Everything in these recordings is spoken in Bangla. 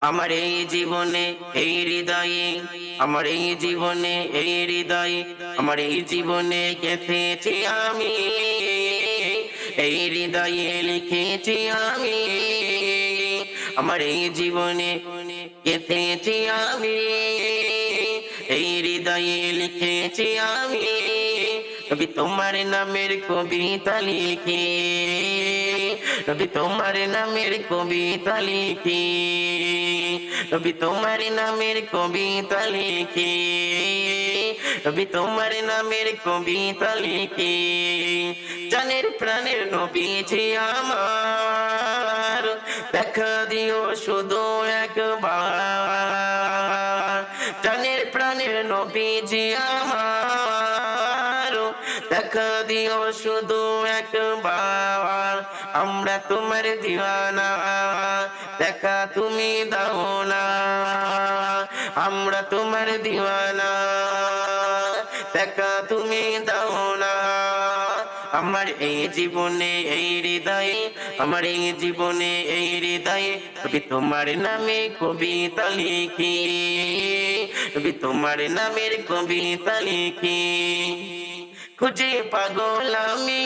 আমার এই জীবনে এই হৃদয়ে, আমার এই জীবনে এই হৃদয়ে, আমার এই জীবনে গেঁথেছি আমি, এই হৃদয়ে লিখেছি আমি। আমার এই জীবনে গেঁথেছি আমি, এই হৃদয়ে লিখেছি আমি। নবী তোমার নামের কবিতা লিখি, নবী তোমার নামের কবিতা লিখি, নবী তোমার নামের কবিতা লিখি, নবী তোমার নামের কবিতা লিখি। জানের প্রাণের নবীজি আমার, দেখা দিও শুধু একবার। জানের প্রাণের নবীজি আমার, দেখা দিও শুধু একবার। আমরা তোমার দিওয়ানা, দেখা তুমি দাও না। আমরা তোমার দিওয়ানা, দেখা তুমি দাও না। আমার এই জীবনে এই হৃদয়ে, আমার এই জীবনে এই হৃদয়ে, নবী তোমার নামে কবিতা লিখি, নবী তোমার নামের কবিতা লিখি। খুঁজে পাগল আমি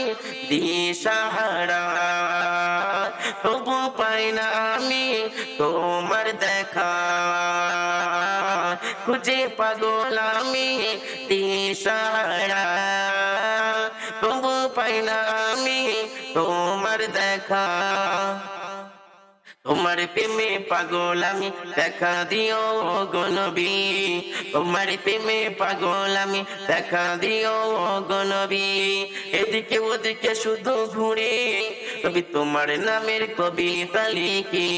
দিশাহারা, তবু পাই না আমি তোমার দেখা। খুঁজে পাগল আমি দিশাহারা, তবু পাই না আমি তোমার দেখা। তোমার প্রেমে পাগল আমি, দেখা দিও গো নবী। তোমার প্রেমে পাগল আমি, দেখা দিও গো নবী। এদিকে ওদিকে শুধু ঘুরে, নবী তোমার নামের কবিতা লিখি,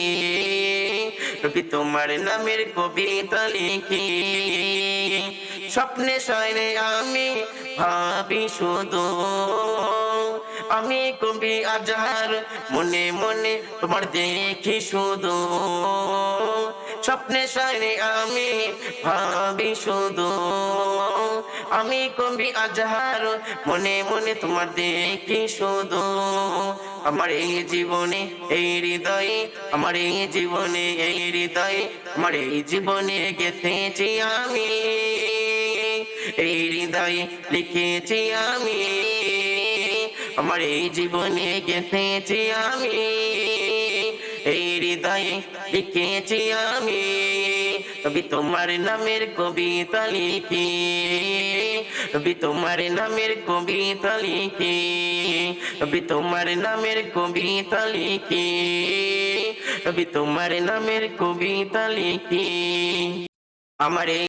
নবী তোমার নামের কবিতা লিখি। স্বপ্নে শয়নে আমি ভাবি শুধু, আমি কবি আজহার মনে মনে তোমার দেখি শুধু। স্বপ্নে শয়নে আমি ভাবি শুধু, আমি কবি আজহার মনে মনে তোমার দেখি শুধু। আমার এই জীবনে এই হৃদয়ে, আমার এই জীবনে এই হৃদয়ে, আমার এই জীবনে গেঁথেছি আমি, এই হৃদয়ে লিখেছি আমি। আমার এই জীবনে গেঁথেছি আমি, এই হৃদয়ে লিখেছি আমি। নবী তোমার নামের কবিতা লিখি, নবী তোমার নামের কবিতা লিখি, নবী তোমার নামের কবিতা লিখি, নবী তোমার নামের কবিতা লিখি। আমার এই